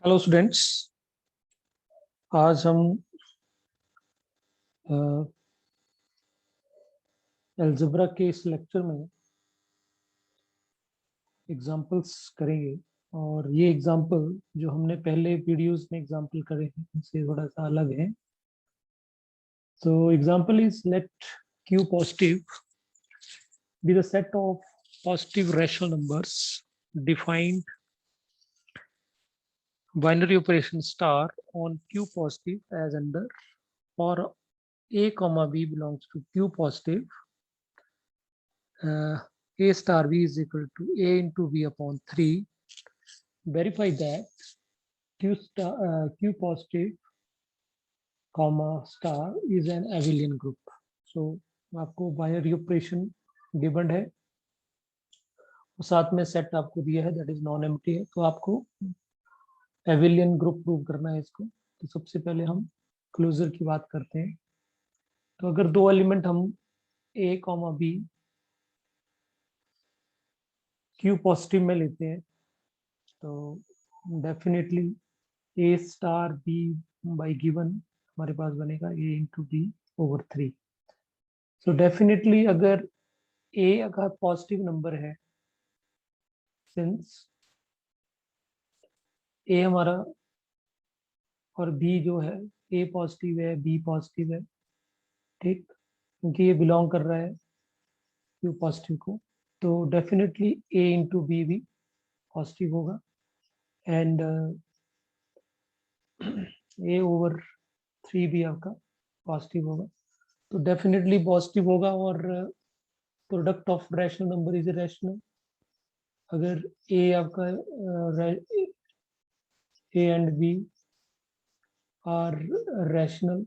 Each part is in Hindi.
Hello students. आज हम अलजेब्रा के इस लेक्चर में एग्जांपल्स करेंगे। और ये एग्जांपल जो हमने पहले वीडियोस में एग्जांपल करे हैं उनसे थोड़ा सा अलग है। तो example is let q positive be the set of positive rational numbers defined binary operation star on q positive as under for a comma b belongs to q positive. A star b is equal to a into b upon 3. Verify that q positive comma star is an abelian group. So आपको बाइनरी ऑपरेशन गिवन है और साथ में सेट आपको दिया है दैट इज नॉन एम्प्टी है। तो आपको एबिलियन ग्रुप प्रूव करना है इसको। तो सबसे पहले हम क्लोजर की बात करते हैं। तो अगर दो एलिमेंट हम a comma b q positive में लेते हैं तो definitely a star b by given हमारे पास बनेगा a into b over 3। So definitely अगर ए अगर पॉजिटिव नंबर है, सिंस ए हमारा और बी जो है ए पॉजिटिव है बी पॉजिटिव है, ठीक, क्योंकि ये बिलोंग कर रहा है क्यू पॉजिटिव को, तो डेफिनेटली ए इंटू बी भी पॉजिटिव होगा एंड ए ओवर 3 भी आपका पॉजिटिव होगा। तो डेफिनेटली पॉजिटिव होगा और product of rational number is rational. अगर ए आपका A and B are rational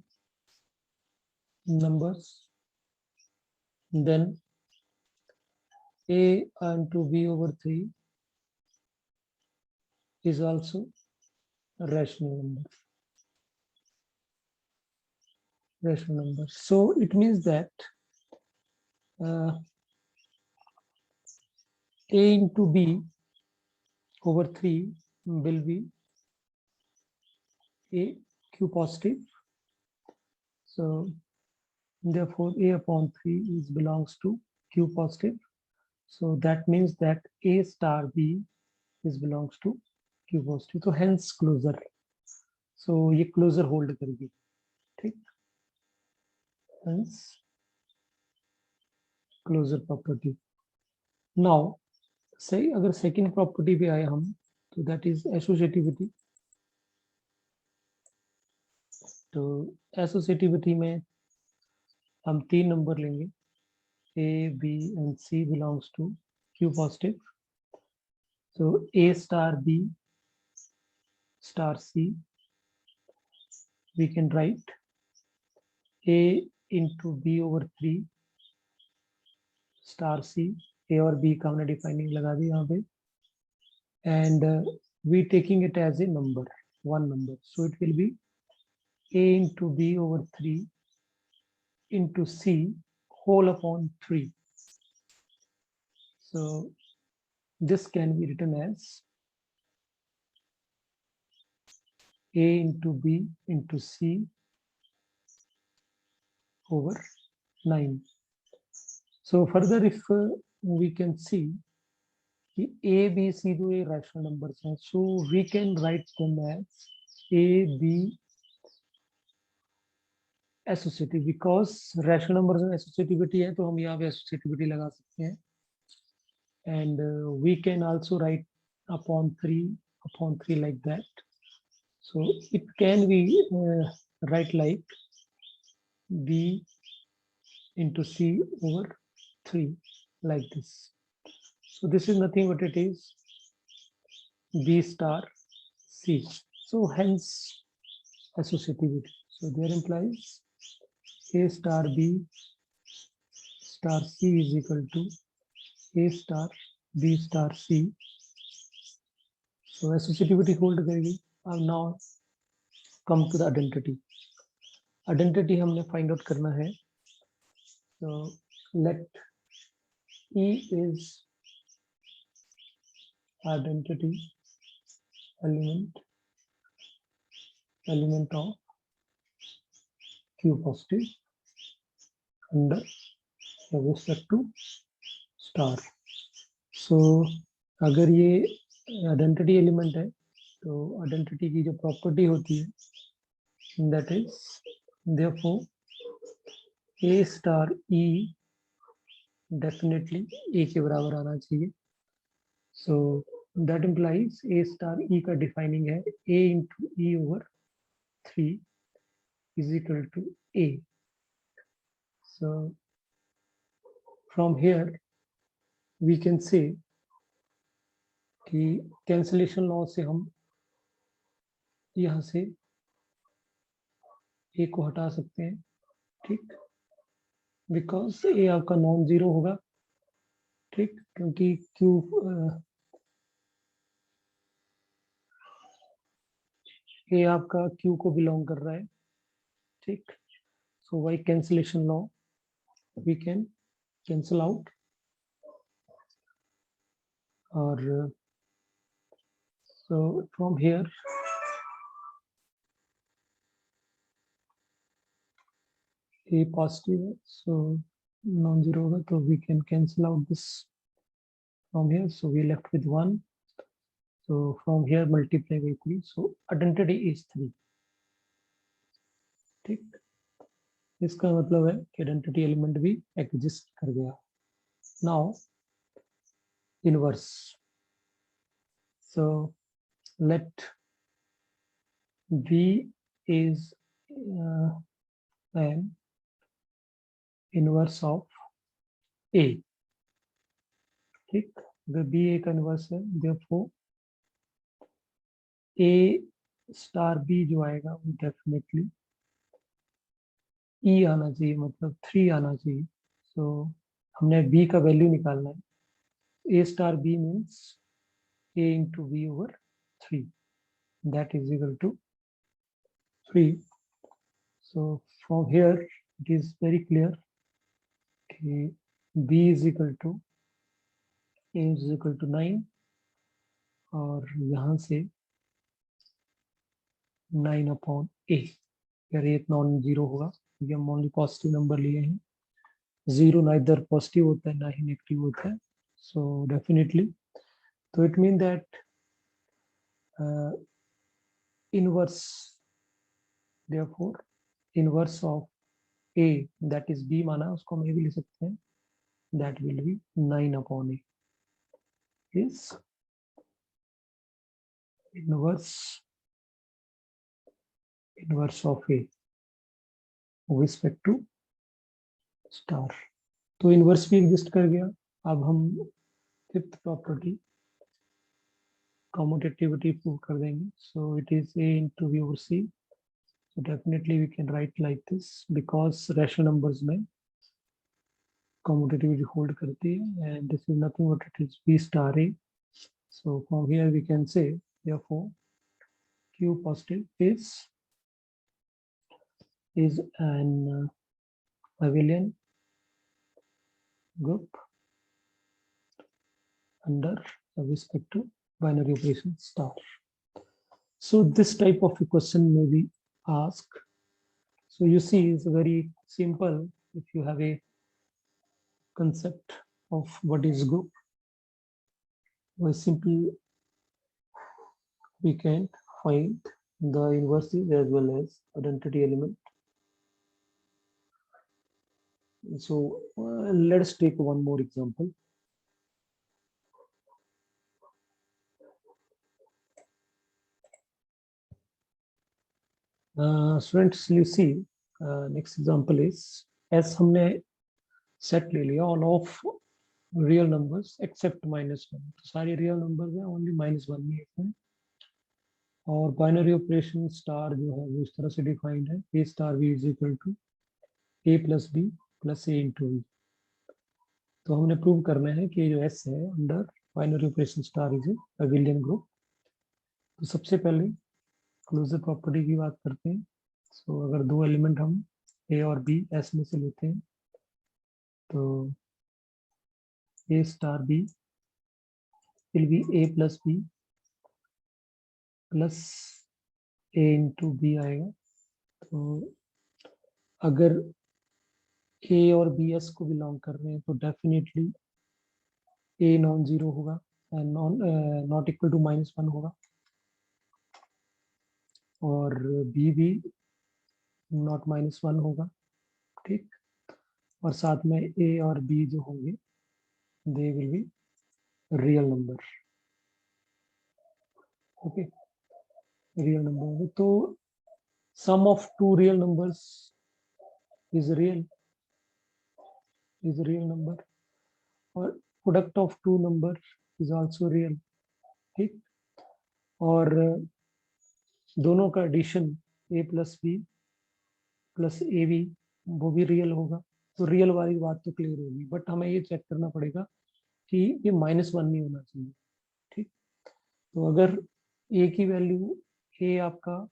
numbers, then a into b over 3 is also a rational number. So it means that a into b over 3 will be a q positive. So therefore a upon 3 is belongs to q positive. So that means that a star b is belongs to q positive. So hence closure. So ये closure hold करेगी, ठीक, hence closure property. Now सही अगर सेकंड प्रॉपर्टी पे आए हम तो दैट इज एसोसिएटिविटी। तो एसोसिएटिविटी में हम तीन नंबर लेंगे a b and c belongs to q positive. तो ए star B star c we can write a into b over 3 star c. A और बी का हमने डिफाइनिंग लगा दी यहाँ पे and we taking it as a number one number. So it will be a into b over 3 into c whole upon 3. So this can be written as a into b into c over 9. So further if we can see a b c do a rational numbers हैं, so we can write them as a b associative because rational numbers में associativity है तो हम यहाँ पे associativity लगा सकते हैं and we can also write upon 3 like that. So it can be write like b into c over 3 like this. So this is nothing but it is b star c. So hence associativity. So there implies a star b star c is equal to a star b star c. So associativity hold करेगी। अब now come to the identity. Identity हमने find out करना है। So let E is identity element element of Q positive under respect to star. So अगर ये आइडेंटिटी एलिमेंट है तो आइडेंटिटी की जो प्रॉपर्टी होती है that is therefore A star E definitely A के बराबर आना चाहिए. So that implies A star E का defining है A into E over 3 is equal to A. So from here we can say कि कैंसलेशन लॉ से हम यहाँ से A को हटा सकते हैं, ठीक, बिकॉज A आपका नॉन जीरो होगा, ठीक, क्योंकि Q A आपका Q को बिलोंग कर रहा है, ठीक. So by cancellation law we can cancel out और so from here A positive है, so non zero होगा, तो we can cancel out this from here, so we left with 1. So from here multiply by 3, so identity is 3, ठीक. इसका मतलब है कि आइडेंटिटी एलिमेंट भी एग्जिस्ट कर गया. Now inverse, so let B is an inverse of A, ठीक. अगर B एक इनवर्स है, therefore A स्टार B जो आएगा वो डेफिनेटली E आना चाहिए, मतलब 3 आना चाहिए. सो हमने B का वैल्यू निकालना है. A star B means A into B over 3, that is equal to 3. So from here it is very clear कि B is equal to A is equal to 9 और यहाँ से 9 अपॉन A. अगर ये नॉन जीरो होगा, ये हम ओनली पॉजिटिव नंबर लिए हैं. जीरो ना इधर पॉजिटिव होता है ना ही नेगेटिव होता है, सो डेफिनेटली, तो इट mean that inverse, therefore inverse of A, that is B माना, उसको हम A भी ले सकते हैं, that will be 9 upon A is inverse of A with respect to star. तो इनवर्स भी एग्जिस्ट कर गया. अब हम फिफ्थ प्रॉपर्टी कम्यूटेटिविटी प्रूव कर देंगे. सो it is A into B over C. So definitely we can write like this because rational numbers में commutativity hold करती है, and this is nothing but it is B star A. So from here we can say therefore Q positive is an abelian group under respect to binary operation star. So this type of a question may be asked. So you see it's very simple if you have a concept of what is group. Very simple, we can find the inverses as well as identity element. So let's take one more example. Students, you see next example is as हमने set ले लिया all of real numbers except -1, तो सारी real numbers हैं, only -1 नहीं है इसमें. और बाइनरी ऑपरेशन स्टार जो है वो इस तरह से डिफाइंड है, A star B is equal to A plus B plus A into B. तो हमने प्रूव करना है कि जो S है under binary operation star is a abelian group. तो सबसे पहले क्लोजर प्रॉपर्टी की बात करते हैं. सो अगर दो एलिमेंट हम A और B S में से लेते हैं तो A star B will be A plus B plus A into B आएगा। तो अगर ए और बी एस को बिलोंग कर रहे हैं तो डेफिनेटली ए नॉन जीरो होगा, नॉट इक्वल टू -1 होगा, और बी भी नॉट -1 होगा। ठीक, और साथ में ए और बी जो होंगे they will be real number. Okay, real number होंगे। तो sum of two real numbers is real number, और product of two number is also real. ठीक, और दोनों का addition A plus B plus A B वो भी रियल होगा। तो रियल वाली बात तो क्लियर होगी, बट हमें ये चेक करना पड़ेगा कि ये -1 नहीं होना चाहिए। ठीक, तो अगर ए की वैल्यू ए आपका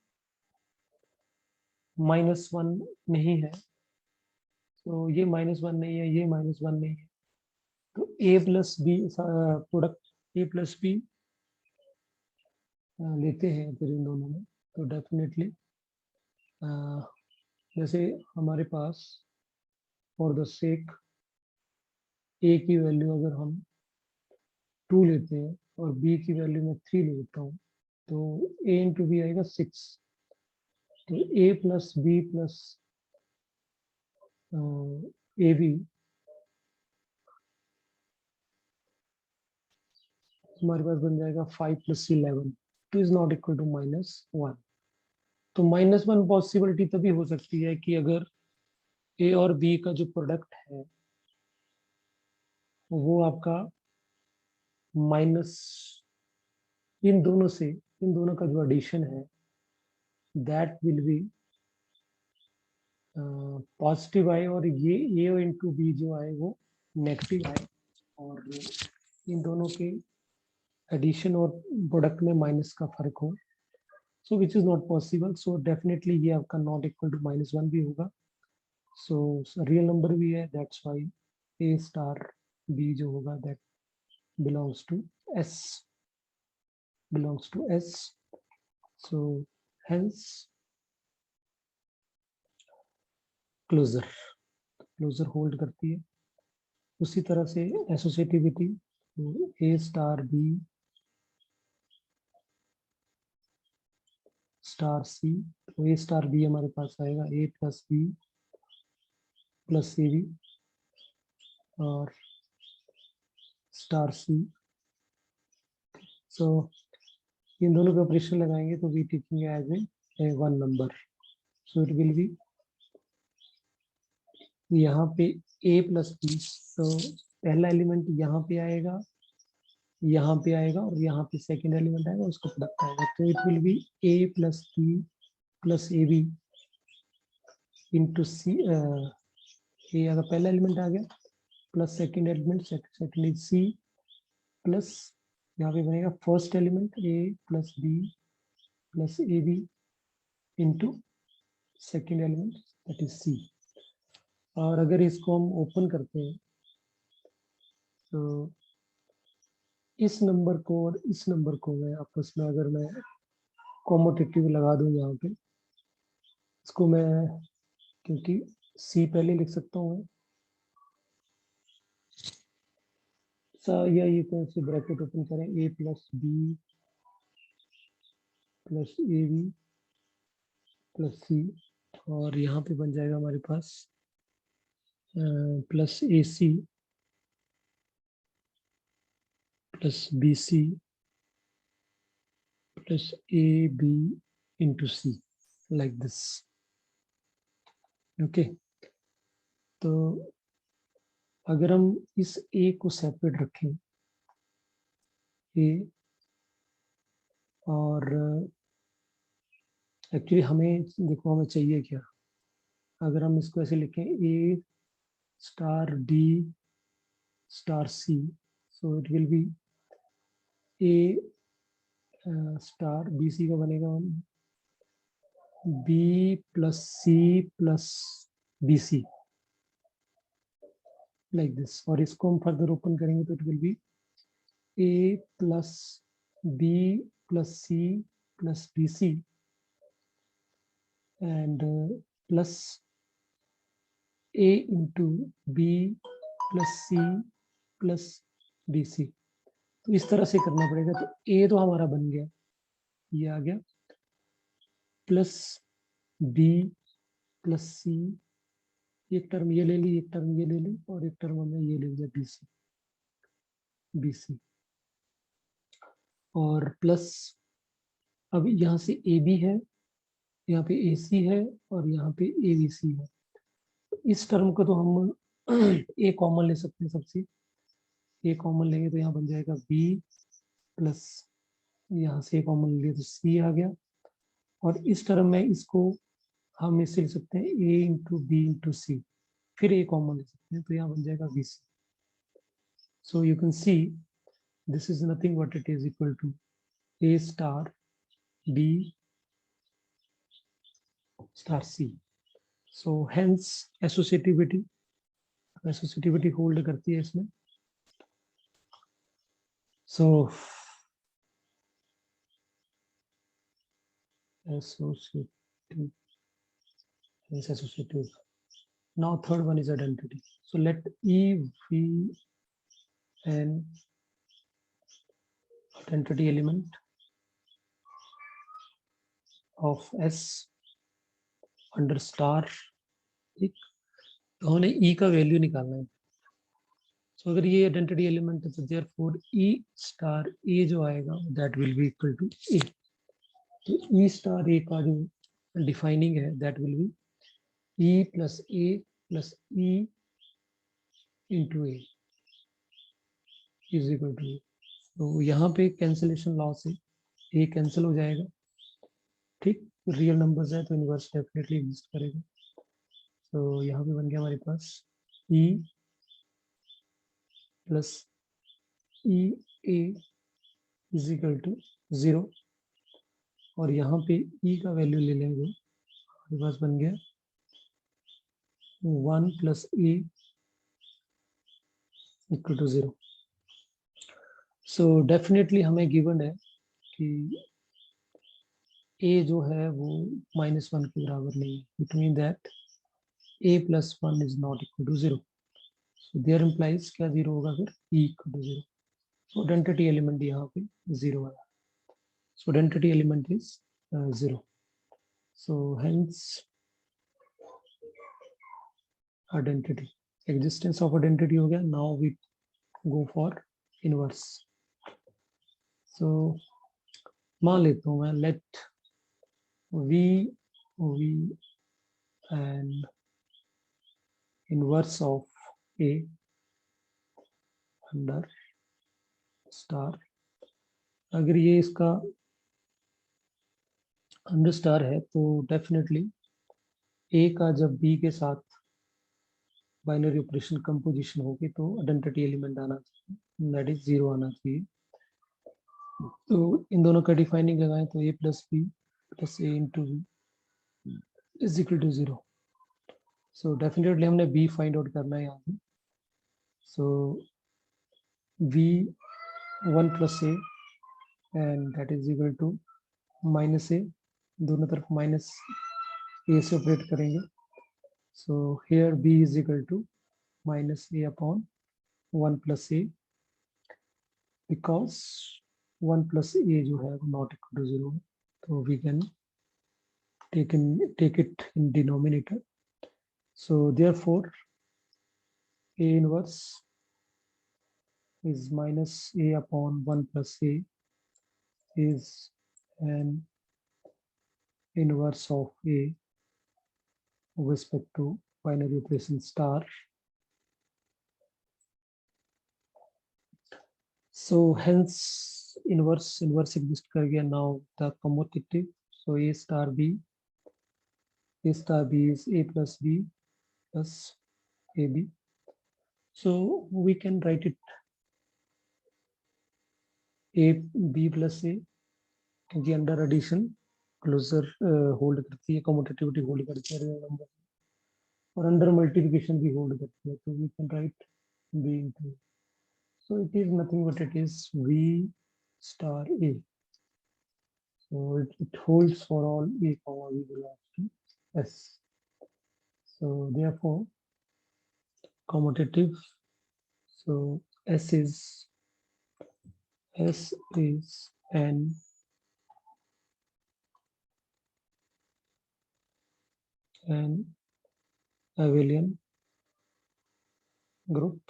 -1 नहीं है, तो ये -1 नहीं है, ये -1 नहीं है, तो A plus B product A plus B लेते हैं फिर इन दोनों में, तो डेफिनेटली जैसे हमारे पास फॉर द सेक ए की वैल्यू अगर हम 2 लेते हैं और बी की वैल्यू में 3 लेता हूँ, तो ए इंटू बी आएगा 6। तो A plus B plus A B हमारे पास बन जाएगा 5 + 11, two is not equal to -1। तो -1 पॉसिबिलिटी तभी हो सकती है कि अगर ए और बी का जो प्रोडक्ट है वो आपका माइनस इन दोनों से, इन दोनों का जो एडिशन है दैट विल बी पॉजिटिव आए, और ये ए इंटू बी जो आए वो नेगेटिव आए, और इन दोनों के एडिशन और प्रोडक्ट में माइनस का फर्क हो, so which is not possible. So definitely ये आपका नॉट इक्वल टू -1 भी होगा। सो रियल नंबर भी है, that's why A star B जो होगा that belongs to S, so hence closure hold करती है। उसी तरह से associativity, A star B star C, तो ए स्टार बी हमारे पास आएगा A plus B plus A B, और स्टार सी। सो इन दोनों के ऑपरेशन लगाएंगे तो we taking as a one number, so it will be यहाँ पे ए प्लस बी, तो पहला एलिमेंट यहाँ पे आएगा, यहाँ पे आएगा, और यहाँ पे सेकेंड एलिमेंट आएगा, उसको प्रोडक्ट आएगा, तो it will be A plus B plus A B into C. ए अगर पहला एलिमेंट आ गया plus second element, second is C, plus यहाँ पे बनेगा first element A plus B plus A B into second element that is C. और अगर इसको हम ओपन करते हैं तो इस नंबर को और इस नंबर को मैं आपस में अगर मैं कॉमोटेटिव लगा दूं यहाँ पे, इसको मैं क्योंकि सी पहले लिख सकता हूँ, या ये कौन सी ब्रैकेट ओपन करें, A plus B plus A B plus C, और यहाँ पे बन जाएगा हमारे पास plus A C plus B C plus A B into C, like this. Okay, तो अगर हम इस ए को सेपरेट रखें, ए, और एक्चुअली हमें देखो हमें चाहिए क्या, अगर हम इसको ऐसे लिखें A star B star C, so it will be A star B C का बनेगा B plus C plus B C, like this. और इसको हम फर्दर ओपन करेंगे तो it will be A plus B plus C plus B C and plus a into b plus c plus bc। तो इस तरह से करना पड़ेगा। तो a तो हमारा बन गया, ये आ गया, प्लस b प्लस c, एक टर्म ये ले ली, एक टर्म ये ले ली, और एक टर्म हमने ये ले लिया bc, और प्लस अब यहाँ से ab है, यहाँ पे ac है, और यहाँ पे abc है। इस टर्म को तो हम a कॉमन ले सकते हैं, सबसे a कॉमन लेंगे तो यहाँ बन जाएगा b प्लस, यहाँ से कॉमन ले लिया तो c आ गया, और इस टर्म में इसको हम इससे ले सकते हैं a इंटू बी इंटू सी, फिर a कॉमन ले सकते हैं तो यहाँ बन जाएगा bc। So you can see this is nothing but it is equal to a star b star c। So hence associativity hold करती है इसमें। सो associative. Now third one is identity. So let E, V, and identity element of S under star, ठीक, तो हमें E का वैल्यू निकालना है। So अगर ये आइडेंटिटी एलिमेंट है तो therefore E स्टार A जो आएगा that will be equal to A। तो E स्टार A का जो डिफाइनिंग है that will be E plus A plus E into A is equal to A। तो यहाँ पे कैंसिलेशन लॉ से A कैंसिल हो जाएगा, ठीक, रियल नंबर्स है तो इनवर्स डेफिनेटली एग्जिस्ट करेगा। तो यहाँ पे बन गया हमारे पास E plus E A is equal to 0, और यहाँ पे E का वैल्यू ले लेंगे, हमारे पास बन गया 1 plus A equal to 0। So definitely हमें गिवन है कि A जो है वो -1 के बराबर नहीं है, it mean that A plus 1 is not equal to 0। So there implies क्या 0 होगा फिर, E equal to 0। So identity element यहाँ पे 0 है। So identity element is 0. So hence identity, existence of identity हो गया। Now we go for inverse. So मान लेता हूँ मैं let v and inverse of a under star। अगर ये इसका अंडर स्टार है तो डेफिनेटली a का जब b के साथ बाइनरी ऑपरेशन कंपोजिशन होगी तो आइडेंटिटी एलिमेंट आना चाहिए, दैट इज 0 आना चाहिए। तो इन दोनों का डिफाइनिंग लगाएं तो a plus B plus A into B is equal to 0। So definitely हमने b फाइंड आउट करना है यहाँ पे। So v 1 plus A and that is equal to minus A, दोनों तरफ माइनस ए से ऑपरेट करेंगे। So here b is equal to minus A upon 1 plus A, because 1 plus A जो है वो नॉट इक्वल टू 0 है, तो we can take it in denominator। So therefore A inverse is minus A upon 1 plus A is an inverse of A with respect to binary operation star। So hence inverse exist कर गया। Now the commutative, so A star B is A plus B plus AB। So we can write it A B plus A, क्योंकि अंडर एडिशन क्लोजर होल्ड करती है, कम्यूटेटिविटी होल्ड करती है रियल नंबर, और अंडर मल्टीप्लिकेशन भी होल्ड करती है। तो we can write b into, so it is nothing but it is v star a, so it holds for all a comma v belongs to S. So therefore, commutative. So S is an abelian group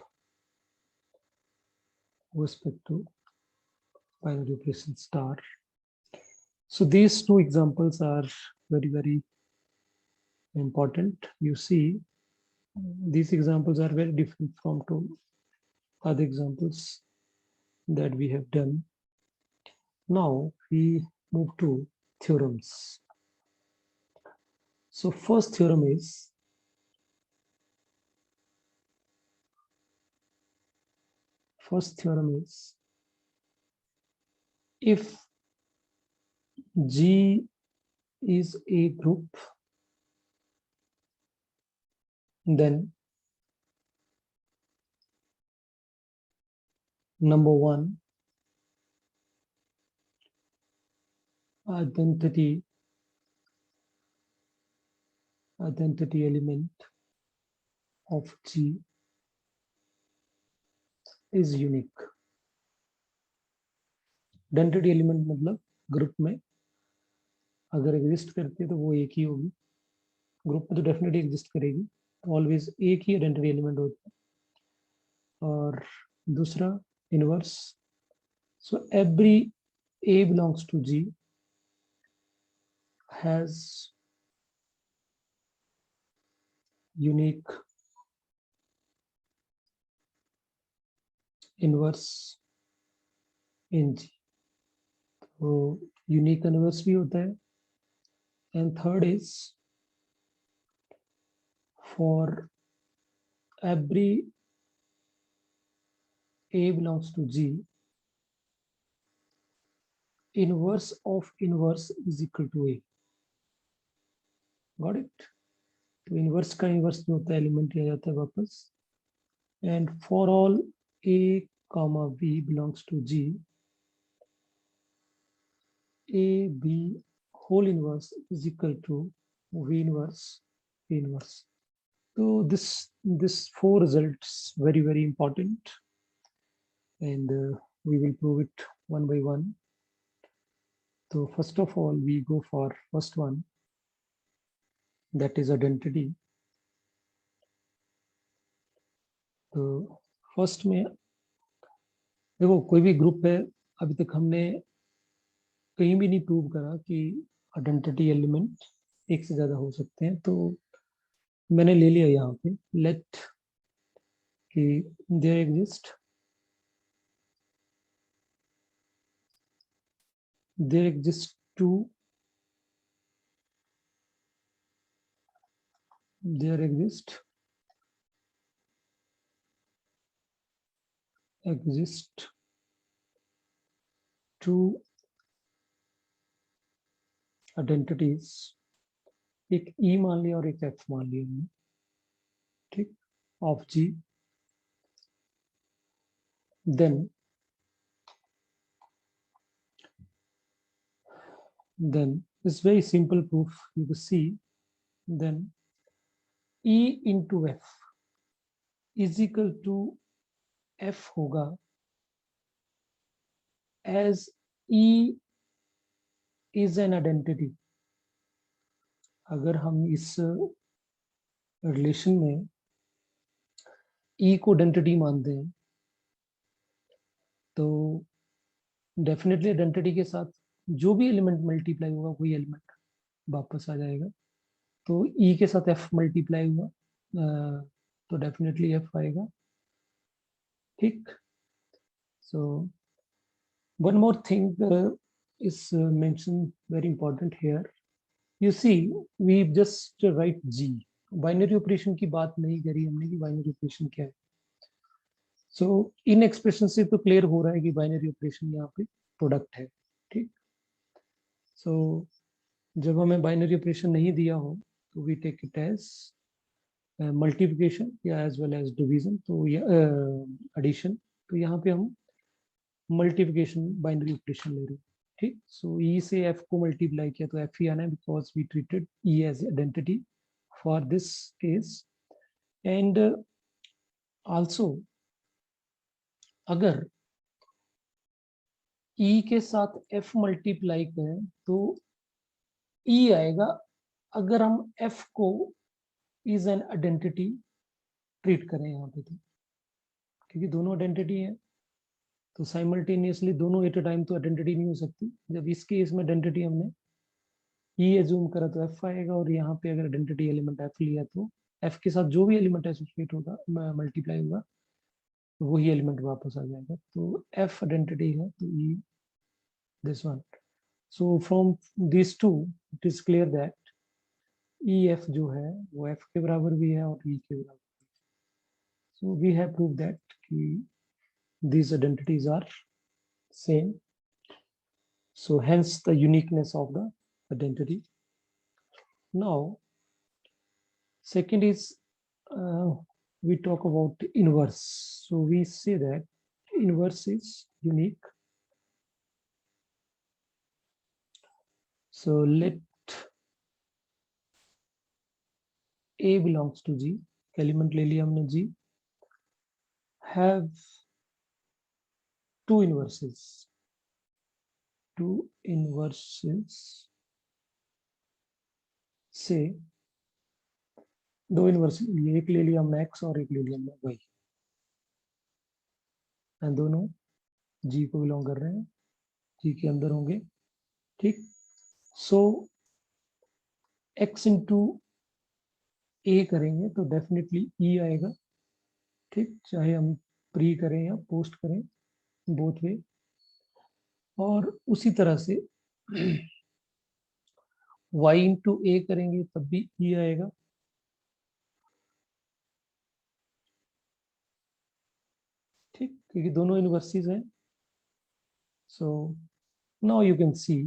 with respect to binary operation star. So these two examples are very, very important. You see, these examples are very different from two other examples that we have done. Now we move to theorems. So first theorem is if G is a group, then number one, identity element of G is unique. Identity element मतलब ग्रुप में अगर एग्जिस्ट करती है तो वो एक ही होगी, ग्रुप में तो डेफिनेटली एग्जिस्ट करेगी, तो ऑलवेज एक ही आइडेंटिटी एलिमेंट होता है। और दूसरा inverse, so every A belongs to G has unique inverse in G, तो यूनिक इनवर्स भी होता है। And third is for every A belongs to G, inverse of inverse is equal to A. Got it? तो इनवर्स का इनवर्स जो होता है एलिमेंट लिया जाता है वापस। And for all A comma B belongs to G, A B whole inverse is equal to V inverse P inverse. So this four results very, very important, and we will prove it one by one. So first of all, we go for first one, that is identity. तो फर्स्ट में देखो, कोई भी ग्रुप है, अभी तक हमने कहीं भी नहीं प्रूव करा कि आइडेंटिटी एलिमेंट एक से ज्यादा हो सकते हैं, तो मैंने ले लिया यहाँ पे लेट कि देयर एग्जिस्ट टू आइडेंटिटीज, एक ई मान लिया और एक एफ मान लिया हमने, ठीक, of G. then it's very simple proof, you will see. Then E into F is equal to F होगा as E is an identity। अगर हम इस रिलेशन में E को आइडेंटिटी मानते हैं तो डेफिनेटली आइडेंटिटी के साथ जो भी एलिमेंट मल्टीप्लाई होगा वही एलिमेंट वापस आ जाएगा। तो E के साथ F मल्टीप्लाई हुआ तो डेफिनेटली F आएगा, ठीक। सो one more thing is mentioned, very important here. You see, we just write G, binary operation की बात नहीं करी हमने कि बाइनरी ऑपरेशन क्या है। सो इन एक्सप्रेशन से तो क्लियर हो रहा है कि बाइनरी ऑपरेशन यहाँ पे प्रोडक्ट है, ठीक। सो जब हमें बाइनरी ऑपरेशन नहीं दिया हो तो we take it as multiplication या एज वेल एज डिवीजन, तो एडिशन, तो यहाँ पे हम मल्टीप्लिकेशन बाइनरी ऑपरेशन ले रहे हैं। ठीक। सो ई से एफ को मल्टीप्लाई किया तो एफ ही आना है, because we treated E as identity for this case. And also अगर ई के साथ एफ मल्टीप्लाई करें तो ई आएगा, अगर हम एफ को इज एन आइडेंटिटी ट्रीट करें यहाँ पे, तो क्योंकि दोनों आइडेंटिटी है तो साइमल्टेनियसली दोनों एट अ टाइम तो आइडेंटिटी नहीं हो सकती। जब इस केस में आइडेंटिटी हमने ई एज्यूम करा तो एफ आएगा, और यहाँ पे अगर आइडेंटिटी एलिमेंट एफ लिया तो एफ के साथ जो भी एलिमेंट एसोसिएट होगा, मल्टीप्लाई होगा, तो वही एलिमेंट वापस आ जाएगा। तो एफ आइडेंटिटी है तो E this one. So from this two it is clear that E F जो है वो एफ के बराबर भी है और ई के बराबर। So we have prove that कि these identities are same, so hence the uniqueness of the identity. Now second is we talk about inverse. So we say that inverse is unique. So let A belongs to G, element ले लिया हमने G, have two inverses से दो इनवर्स, एक ले लिया हमने x और एक ले लिया हमने y, एंड दोनों G को बिलोंग कर रहे हैं, G के अंदर होंगे, ठीक। सो x इंटू ए करेंगे तो डेफिनेटली ई आएगा, ठीक, चाहे हम प्री करें या पोस्ट करें, बोथ वे। और उसी तरह से y इंटू ए करेंगे तब भी ई आएगा, ठीक, क्योंकि दोनों इनवर्सेस हैं। So now you can C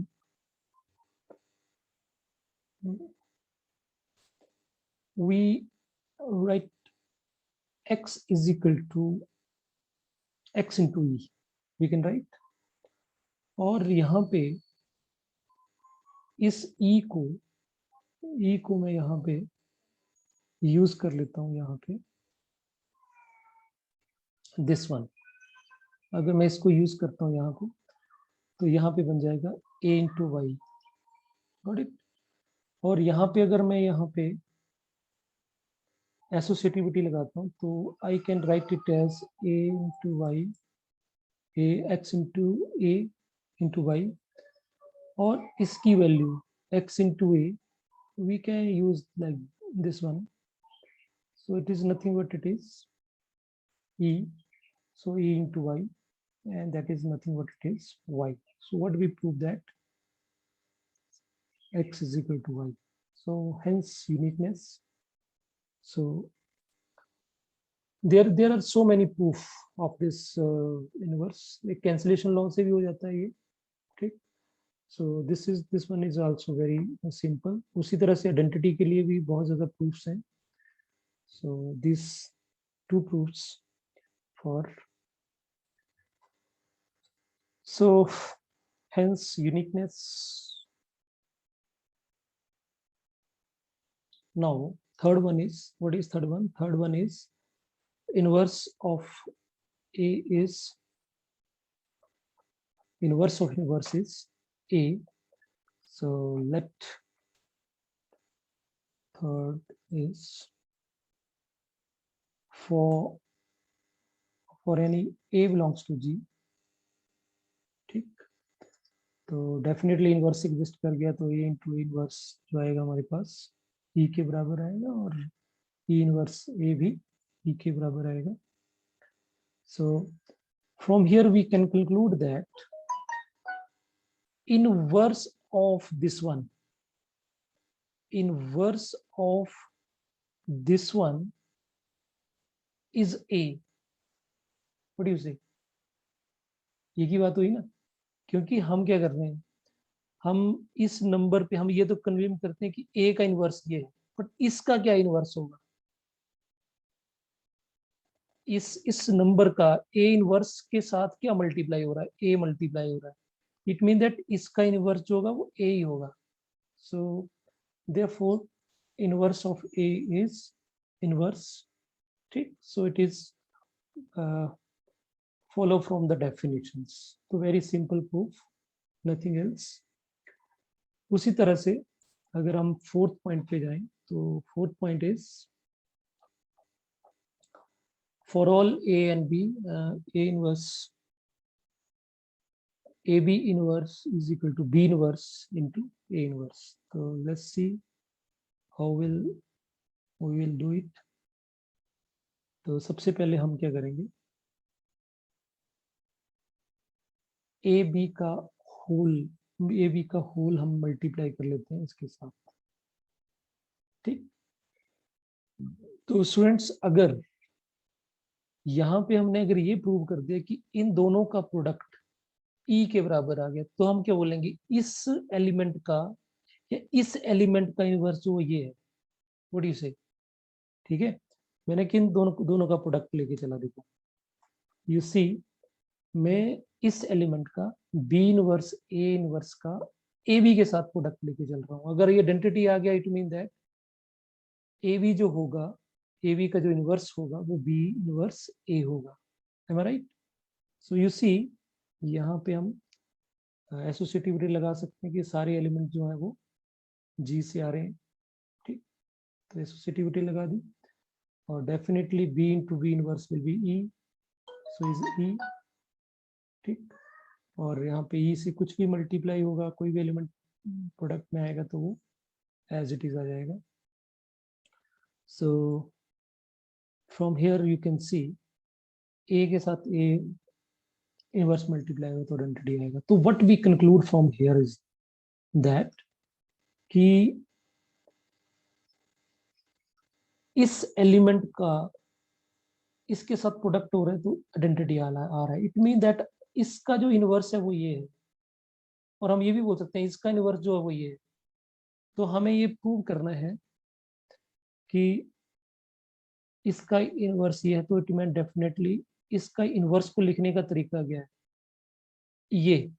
we write x is equal to x into e, we can write। और यहाँ पे इस e को मैं यहाँ पे यूज कर लेता हूँ, यहाँ पे दिस वन, अगर मैं इसको यूज करता हूँ यहाँ को, तो यहाँ पे बन जाएगा a into Y, got it. और यहाँ पे अगर मैं यहाँ पे एसोसिएटिविटी लगाता हूँ तो I can write it as a into Y, A X into A into Y, और इसकी value x into A we can use like this one, so it is nothing but it is e, so e into y, and that is nothing but it is y. So what we prove that x is equal to y, so hence uniqueness. So there are so many proof of this inverse, एक cancellation law से भी हो जाता है ये, ठीक। so this one is also very simple। उसी तरह से identity के लिए भी बहुत ज्यादा proofs हैं। so these two proofs for, so hence uniqueness. Now third one is, what is third one? Third one is inverse of a is, inverse of inverse is a. So let third is for any a belongs to G, ठीक। तो डेफिनेटली इनवर्स एग्जिस्ट कर गया तो a इंटू इनवर्स जो आएगा हमारे पास e के बराबर आएगा, और e इनवर्स a भी e के बराबर आएगा। So from here we can conclude that inverse of this one, inverse of this one is a. What do you say? ये की बात हुई ना, क्योंकि हम क्या कर रहे हैं, हम इस नंबर पे हम ये तो कन्वीम करते हैं कि a का इनवर्स ये है, बट इसका क्या इनवर्स होगा, इस नंबर का a इनवर्स के साथ क्या मल्टीप्लाई हो रहा है, a मल्टीप्लाई हो रहा है, इट मीन दैट इसका इनवर्स जो होगा वो ए ही होगा. So therefore inverse of A is inverse. ठीक, so it is follow from the definitions. तो very simple proof, nothing else. उसी तरह से अगर हम फोर्थ पॉइंट पे जाएं तो fourth point is for all a and b, a inverse ab inverse is equal to b inverse into a inverse. So let's see how we will do it. तो सबसे पहले हम क्या करेंगे, ए बी का होल, ए बी का होल हम मल्टीप्लाई कर लेते हैं इसके साथ. ठीक, तो स्टूडेंट्स अगर यहाँ पे हमने अगर ये प्रूव कर दिया कि इन दोनों का प्रोडक्ट ई के बराबर आ गया, तो हम क्या बोलेंगे, इस एलिमेंट का या इस एलिमेंट का इनवर्स जो ये है, व्हाट डू यू से. ठीक है, मैंने किन दोनों का प्रोडक्ट लेके चला, देखो यू सी, मैं इस एलिमेंट का बी इनवर्स ए इनवर्स का ए बी के साथ प्रोडक्ट लेके चल रहा हूँ. अगर ये आइडेंटिटी आ गया, it mean that A B जो होगा, ए बी का जो इनवर्स होगा वो बी इनवर्स ए होगा. Am I right? So you see, यहाँ पे हम एसोसिएटिविटी लगा सकते हैं कि सारे एलिमेंट जो है वो जी से आ रहे हैं. ठीक, तो एसोसिएटिविटी लगा दी, और definitely B into B inverse will be E, so is E. ठीक, और यहाँ पे ई से कुछ भी मल्टीप्लाई होगा, कोई भी एलिमेंट प्रोडक्ट में आएगा तो वो एज इट इज आ जाएगा. So from here you can see, A के साथ ए इनवर्स मल्टीप्लाई होगा तो आइडेंटिटी आएगा. तो what we conclude from here is that कि इस एलिमेंट का इसके साथ प्रोडक्ट हो रहा है तो आइडेंटिटी आ रहा है. इट मीन दैट इसका जो इनवर्स है वो ये है, और हम ये भी बोल सकते हैं इसका इनवर्स जो है वो ये है. तो हमें ये प्रूव करना है कि इसका इनवर्स ये है, तो इट मीन डेफिनेटली इसका इनवर्स को लिखने का तरीका क्या है, ये.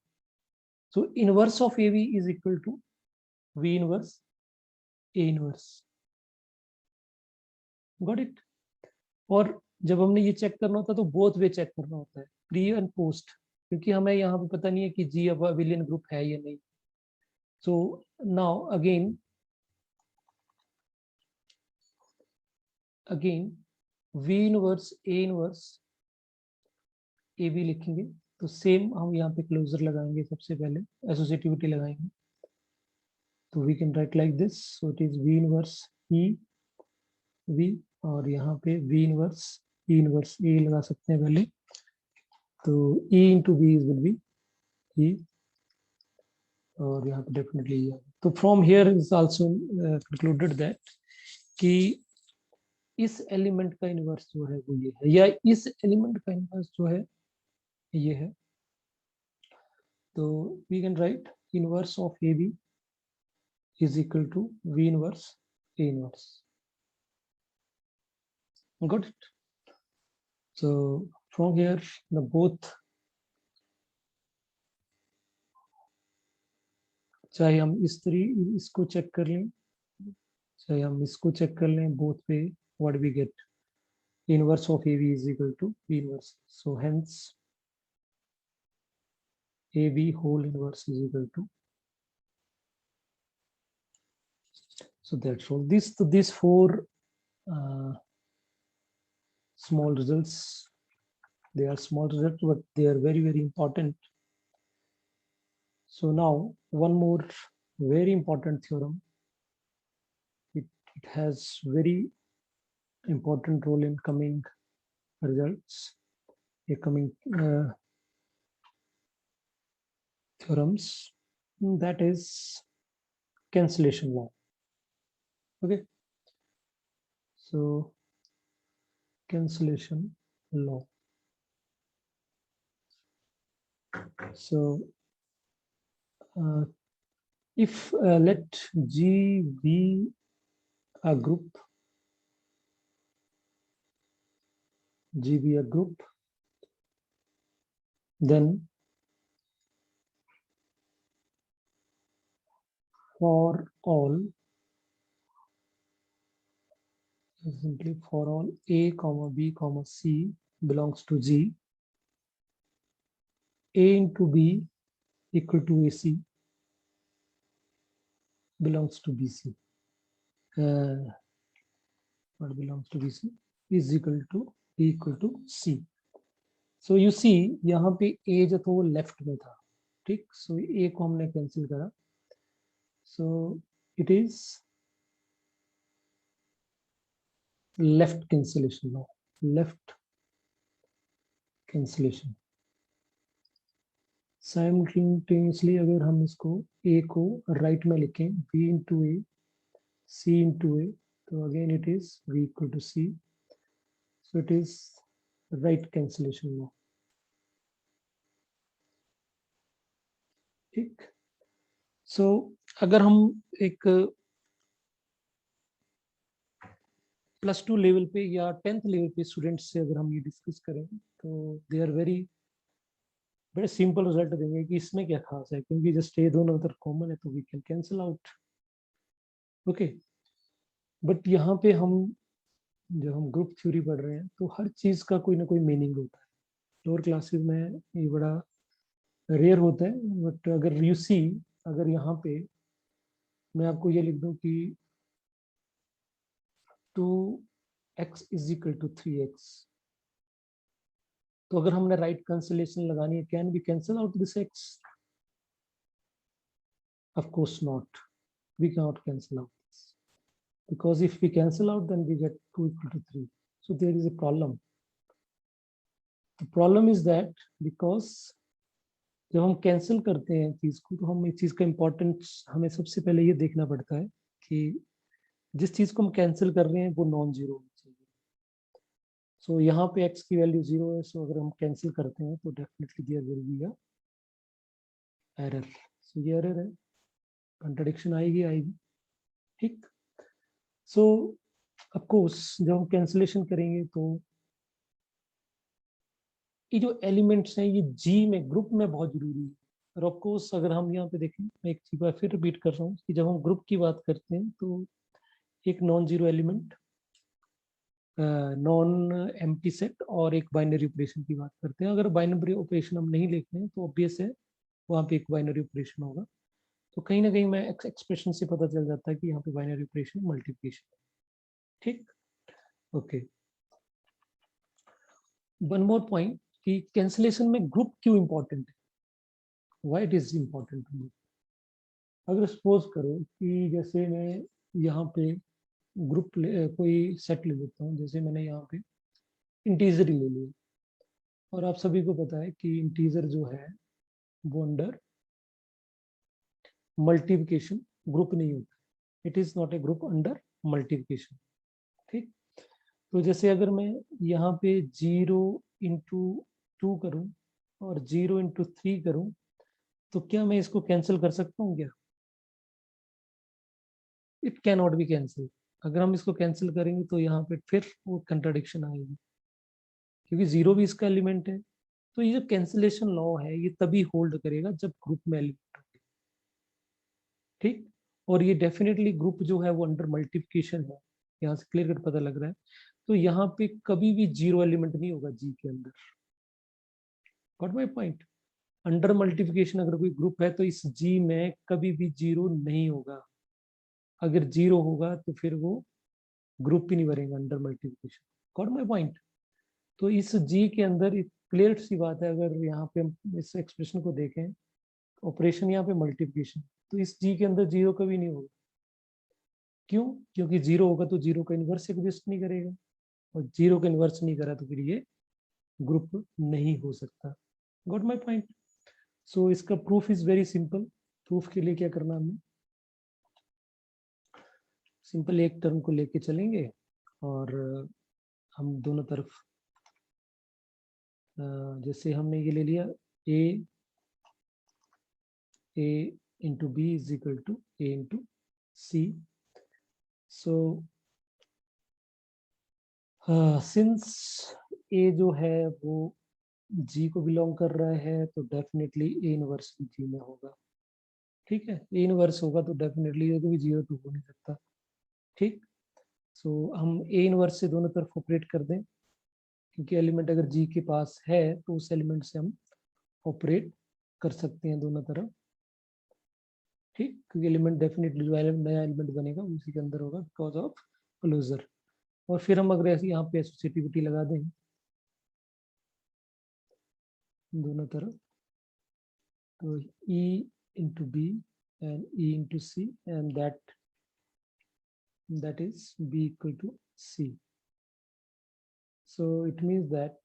So inverse of A B is equal to B inverse A inverse. Got it? और जब हमने ये चेक करना होता है तो बोथ वे चेक करना होता है, प्री एंड पोस्ट, क्योंकि हमें यहाँ पे पता नहीं है कि जी अब अबिलियन ग्रुप है या नहीं. So now again B inverse A inverse A B लिखेंगे. तो सेम हम यहाँ पे क्लोजर लगाएंगे, सबसे पहले एसोसिएटिविटी लगाएंगे. तो we can write like this, so it is B inverse E B, और यहाँ पे B inverse E inverse A लगा सकते हैं पहले. तो E into B will be E, और यहाँ पे डेफिनेटली. तो from here is also concluded that कि इस एलिमेंट का इनवर्स जो है वो ये है, या इस एलिमेंट का इनवर्स जो है ये है. तो we can write inverse of A B is equal to V inverse A inverse. Got it? So from here the both, चाहे हम इसको चेक कर लें, चाहे हम इसको चेक कर लें, both पे what we get, inverse of AB is equal to B inverse. So hence AB whole inverse is equal to. So that's all. These four small results, they are small results, but they are very, very important. So now one more very important theorem. It has very important role in coming results, coming theorems. That is cancellation law. Okay. So cancellation law. So if let G be a group, G be a group, then for all, simply for all a comma b comma c belongs to G, a into b equal to AC belongs to BC. What belongs to BC is equal to C. So you see यहाँ पे a जो था वो लेफ्ट में था, ठीक. So a को हमने कैंसिल करा. So it is left cancellation now. Left cancellation. Simultaneously अगर हम इसको a को राइट में लिखें b into a c into a, तो again it is v equal to c. So it is right cancellation now. ठीक. So अगर हम एक +2 लेवल पे या 10th लेवल पे स्टूडेंट्स से अगर हम ये डिस्कस करें तो दे आर वेरी बड़े सिंपल रिजल्ट देंगे कि इसमें क्या खास है, क्योंकि जस्ट ये दोनों अगर कॉमन है तो we can cancel out. Okay. But यहाँ पे हम जब हम ग्रुप थ्योरी पढ़ रहे हैं तो हर चीज का कोई ना कोई मीनिंग होता है. लोअर क्लासेस में ये बड़ा रेयर होता है. बट अगर यू सी, अगर यहाँ पे मैं आपको ये लिख दूं कि 2x is equal to 3x, तो अगर हमने राइट कैंसिलेशन लगानी है, can we cancel out this x? Of course not. We can not cancel out this, because if we cancel out then we get 2 equal to 3. So there is a problem. The problem is that because जब हम कैंसिल करते हैं चीज को तो हम इस चीज का इम्पोर्टेंस हमें सबसे पहले ये देखना पड़ता है कि जिस चीज को हम कैंसिल कर रहे हैं वो नॉन जीरो होनी चाहिए. सो यहाँ पे x की वैल्यू 0 है. सो अगर हम कैंसिल करते हैं तो definitely there will be a error. So ये एरर है, कंट्राडिक्शन आएगी. ठीक. सो ऑफ कोर्स जब हम कैंसिलेशन करेंगे तो ये जो एलिमेंट्स हैं ये जी में, ग्रुप में बहुत जरूरी है. और ऑफ कोर्स अगर हम यहाँ पे देखें, मैं एक चीज फिर रिपीट कर रहा हूँ कि जब हम ग्रुप की बात करते हैं तो एक non zero element, non empty set और एक बाइनरी ऑपरेशन की बात करते हैं. अगर बाइनरी ऑपरेशन हम नहीं लेते हैं तो ऑब्वियस है वहाँ पे एक बाइनरी ऑपरेशन होगा. तो कहीं ना कहीं मैं एक्सप्रेशन से पता चल जाता है कि यहाँ पे बाइनरी ऑपरेशन मल्टीप्लिकेशन. ठीक. ओके. वन मोर पॉइंट कि कैंसिलेशन में ग्रुप क्यों इंपॉर्टेंट है, why it is important to me. अगर सपोज करो कि जैसे मैं यहाँ पे ग्रुप कोई सेट ले लेता हूँ, जैसे मैंने यहाँ पे इंटीजर ही ले लिया, और आप सभी को पता है कि इंटीजर जो है वो अंडर मल्टीप्लिकेशन ग्रुप नहीं होता. It is not a group under multiplication. ठीक. तो जैसे अगर मैं यहाँ पे 0 इंटू 2 करूँ और 0 इंटू 3 करूँ तो क्या मैं इसको कैंसिल कर सकता हूँ क्या? It can not be cancel. अगर हम इसको कैंसिल करेंगे तो यहाँ पे फिर वो कंट्राडिक्शन आएगी, क्योंकि 0 भी इसका एलिमेंट है. तो ये जो कैंसिलेशन लॉ है ये तभी होल्ड करेगा जब ग्रुप में एलिमेंट होंगे. ठीक. और ये डेफिनेटली ग्रुप जो है वो अंडर मल्टीप्लिकेशन है, यहाँ से क्लियर कट पता लग रहा है. तो यहाँ पे कभी भी 0 एलिमेंट नहीं होगा जी के अंदर. Got my point. Under multiplication अगर कोई ग्रुप है तो इस जी में कभी भी 0 नहीं होगा. अगर 0 होगा तो फिर वो ग्रुप ही नहीं बनेगा under multiplication. Got my point. तो इस जी के अंदर क्लियर सी बात है, अगर यहाँ पे हम इस एक्सप्रेशन को देखें, ऑपरेशन यहाँ पे मल्टीप्लिकेशन, तो इस जी के अंदर 0 कभी नहीं होगा. क्यों? क्योंकि 0 होगा तो 0 का इन्वर्स एग्जिस्ट नहीं करेगा, और 0 का इन्वर्स नहीं करा तो फिर ये ग्रुप नहीं हो सकता. Got my point. सो इसका proof is very simple. Proof के लिए क्या करना हमें, सिंपल एक टर्म को लेके चलेंगे और हम दोनों तरफ जैसे हमने ये ले लिया a into B is equal to a into C. So since a जो है वो g को बिलोंग कर रहा है तो डेफिनेटली a इनवर्स जी में होगा. ठीक है, ए इनवर्स होगा तो डेफिनेटली ये भी 0 तो हो नहीं सकता। ठीक, सो हम ए इनवर्स से दोनों तरफ ऑपरेट कर दें, क्योंकि एलिमेंट अगर जी के पास है तो उस एलिमेंट से हम ऑपरेट कर सकते हैं दोनों तरफ। ठीक, क्योंकि एलिमेंट डेफिनेटली जो नया एलिमेंट बनेगा उसी के अंदर होगा बिकॉज ऑफ क्लोजर। और फिर हम अगर ऐसे यहाँ पे एसोसिएटिविटी लगा दें दोनों तरफ, तो E into B and E into C, and that is B equal to C. So it means that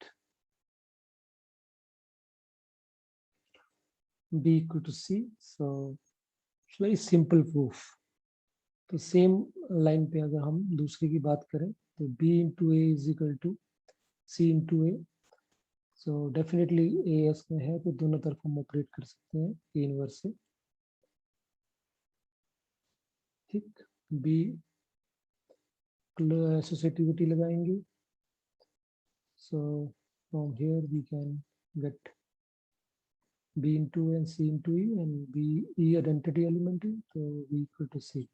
B equal to C. So it's very simple proof. तो सेम लाइन पे अगर हम दूसरे की बात करें तो B into A is equal to C into A. So definitely A S में है तो दोनों तरफ हम ऑपरेट कर सकते हैं A इनवर्स से। ठीक, B एसोसिएटिविटी लगाएंगे। So from here we can get B into A and C into E, and B E identity element है तो B equal to C.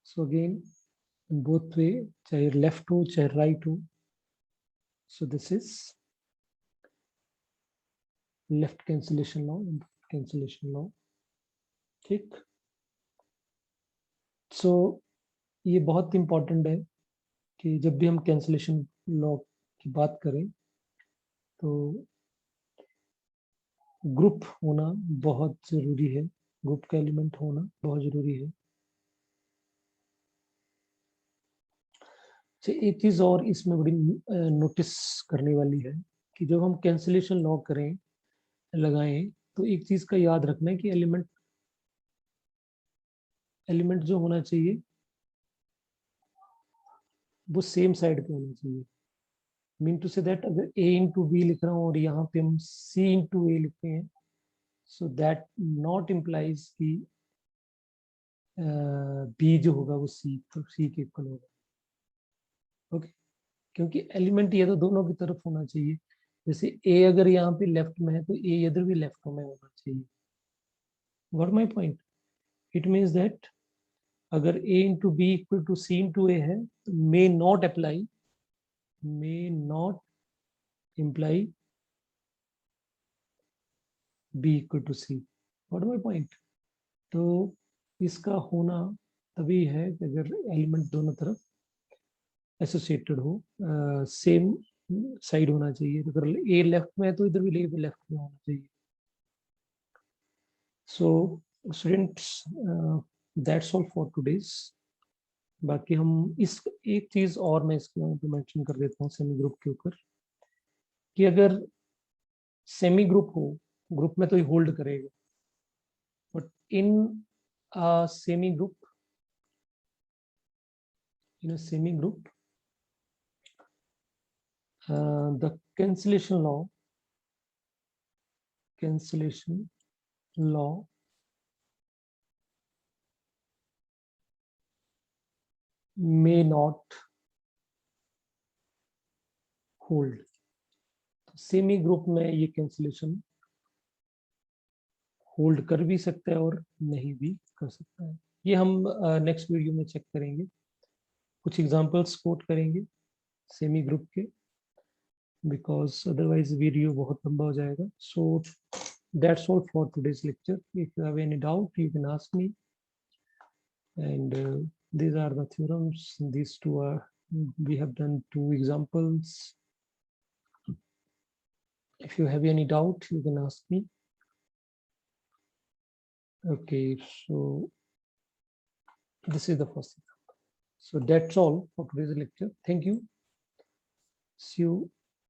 So again in both way, चाहे left हो चाहे right हो, so this is left cancellation law and cancellation law. ठीक, so ये बहुत इंपॉर्टेंट है कि जब भी हम कैंसिलेशन लॉ की बात करें तो ग्रुप होना बहुत जरूरी है, ग्रुप का एलिमेंट होना बहुत जरूरी है। एक चीज और इसमें बड़ी नोटिस करने वाली है कि जब हम कैंसिलेशन लॉ करें लगाएं तो एक चीज का याद रखना है कि एलिमेंट जो होना चाहिए वो सेम साइड पे होना चाहिए। मीन टू से दैट अगर A इंटू बी लिख रहा हूँ और यहाँ पे हम C इंटू ए लिखते हैं, सो दैट नॉट इम्प्लाइज कि B जो होगा वो C के इक्वल होगा। ओके, क्योंकि एलिमेंट ये तो दोनों की तरफ होना चाहिए। जैसे A अगर यहाँ पे लेफ्ट में है तो A इधर भी लेफ्ट में होना चाहिए। Got my point? It means that अगर A into B equal to C into A है तो may not imply B equal to C. What my point? तो इसका होना तभी है कि अगर एलिमेंट दोनों तरफ एसोसिएटेड हो, सेम साइड होना चाहिए। तो अगर ए लेफ्ट में है तो इधर भी लेफ्ट में होना चाहिए। So students, that's all for today's. बाकी हम इस एक चीज और मैं इसको मेंशन कर देता हूँ सेमी ग्रुप के ऊपर, कि अगर सेमी ग्रुप हो, ग्रुप में तो ये होल्ड करेगा, but in semi group, in a semi group, the cancellation law may not hold. Semi group में ये कैंसिलेशन होल्ड कर भी सकता है और नहीं भी कर सकता है। ये हम नेक्स्ट वीडियो में चेक करेंगे, कुछ एग्जांपल्स कोट करेंगे सेमी ग्रुप के, बिकॉज अदरवाइज वीडियो बहुत लंबा हो जाएगा। So that's all for today's lecture. If you have any doubt you can ask me, and these are the theorems. These two are, we have done 2 examples. If you have any doubt you can ask me. Okay, so this is the first example. So that's all for today's lecture. Thank you. See you